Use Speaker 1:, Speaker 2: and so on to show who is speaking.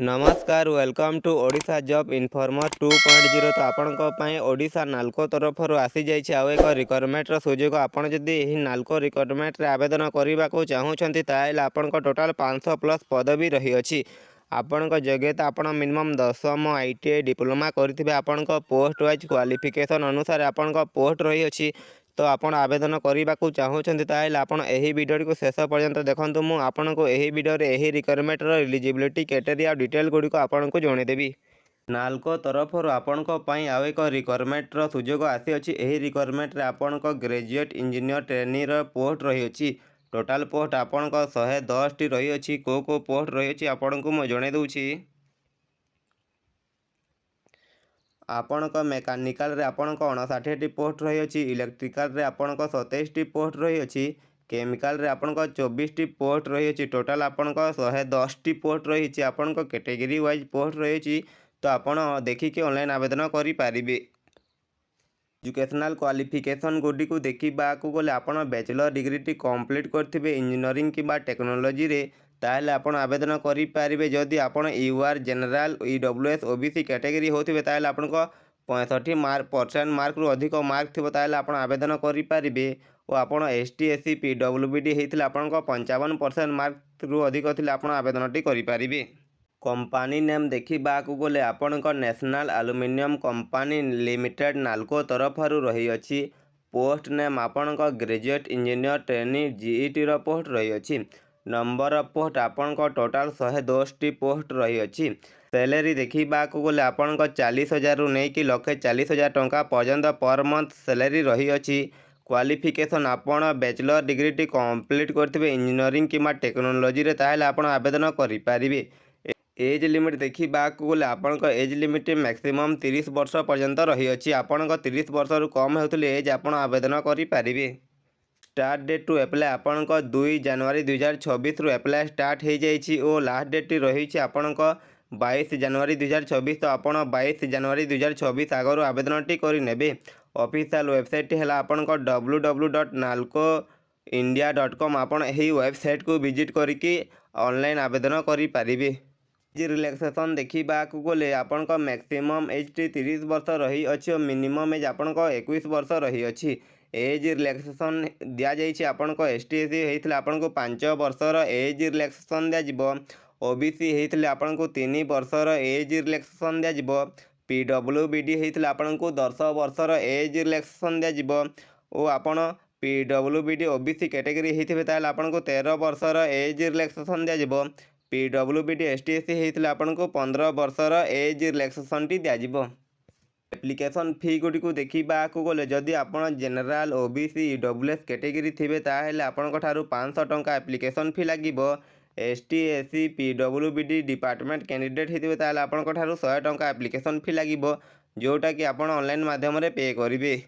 Speaker 1: नमस्कार welcome to Odisha job informer 2.0 तो आपण ओडिशा नाल्को तरफ आसी जाइए आउ एक रिक्वायरमेंट सुजोग आपड़ जदि नाल्को रिक्वायरमेंट आवेदन करने को चाहूँगी ताल आपण टोटाल 500 प्लस पदवी रही अछि। आपण योग्यता आपण मिनिमम 10वीं ITI डिप्लोमा करेंगे। आपण पोस्ट वाइज क्वालिफिकेशन अनुसार आपण पोस्ट रही अछि। तो आपण आवेदन करने को चाहूँगी ताल आपण यही वीडियो को शेष पर्यंत देखूँ। मुझे आपको यही वीडियो यही रिक्वायरमेंट एलिजिबिलिटी क्राइटेरिया डिटेल गुड़िक आपको जनईदेवी। नाल्को तरफ आपण आउ एक रिक्वायरमेंट सुजोग आसी अछि। एही रिक्वायरमेंट आपण ग्रेजुएट इंजीनियर ट्रेनी पोस्ट रही अछि। टोटाल पोस्ट आपण 110 टी रही अछि। को पोस्ट रही अछि आपण को जणै दउछि। आपण मेकानिकल रे आपण 59 टी पोस्ट रही अछि। इलेक्ट्रिकल रे आपण 27 टी पोस्ट रही अछि। केमिकल रे आपण 24 टी पोस्ट रही अछि। टोटाल आपण 110 टी पोस्ट रही अछि। आपण कैटेगरी वाइज पोस्ट रही अछि। तो आपण देखिके ऑनलाइन आवेदन करि पारिबे। एजुकेशनल क्वालिफिकेशन गुडी को देखा गले आपण बैचलर डिग्री टी कंप्लीट करथिबे इंजीनियरिंग किबा टेक्नोलॉजी रे ताहले आपण आवेदन करि पारिबे। जदि आपण UR general EWS OBC category होथिबे ताहले आपण 65% मार्क रु अधिक मार्क थिबो ताहले आपण आवेदन करि पारिबे। और आपण ST SC PWD हेतिले आपण 55% मार्क रु अधिक थिले आपण आवेदन टी करि पारिबे। कंपनी नेम देखा गले आपण national aluminium company limited NALCO तरफ रही अछि। पोस्ट नेम आपण ग्रेजुएट इंजीनियर ट्रेनी GET रो पोस्ट रही अछि। नंबर ऑफ पोस्ट आपण टोटाल 110 टी पोस्ट रही अछि। सैलरी देखा गले आपण 40,000 रु नहीं कि 1,40,000 टंका पर्यंत पर मंथ सैलरी रही अछि। क्वालिफिकेशन आपण बैचलर डिग्री टी कंप्लीट करथिबे इंजीनियरिंग किमा टेक्नोलॉजी रे ताहले आपण आवेदन करि पारिबे। एज लिमिट देखा गले आपण एज लिमिट मैक्सिमम 30 वर्ष पर्यंत रही अछि। आपण 30 वर्ष रु कम होतले एज आपण आवेदन करि पारिबे। स्टार्ट डेट टू अप्लाई आपण 2 जनवरी 2026 रु अप्लाई स्टार्ट हो जाइछि। और लास्ट डेट रही आपण 22 जनवरी 2026। तो आपण 22 जनवरी 2026 आगु आवेदन टी करि नेबे। ऑफिशियल वेबसाइट है आपण www.nalcoindia.com। आपण एही वेबसाइट को विजिट करके ऑनलाइन आवेदन करि पारिबे। एज रिलैक्सेशन देखा गले आपण मैक्सिमम एज टी 30 वर्ष रही अछि और मिनिमम एज आपण 21 वर्ष रही अछि। एज रिलैक्सेशन दिया जाइछि। आपण ST SC हेतिले आपण 5 वर्षर एज रिलैक्सेशन दिया जिवो। OBC हेतिले आपण 3 वर्षर एज रिलैक्सेशन दिया जिवो। PWBD हेतिले आपण 10 वर्षर एज रिलैक्सेशन दिया जिवो। और आपण PWBD OBC कैटेगरी हेतिबे ताले आपण 13 वर्षर एज रिलैक्सेशन दिया जिवो। PWBD ST SC हेतिले आपण 15 वर्षर एज रिलैक्सेशन टी दिया जिवो। एप्लिकेशन फी गुडी को देखा गले जदि आपण जनरल OBC EWS कैटेगरी थिबे ताहेले आपण ठारू 500 टंका एप्लिकेशन फी लागिबो। ST SC PWBD department candidate हेतिबे ताहेले आपण ठारू 100 टंका एप्लिकेशन फी लागिबो। जोटा कि आपण ऑनलाइन माध्यम रे पे करिवे।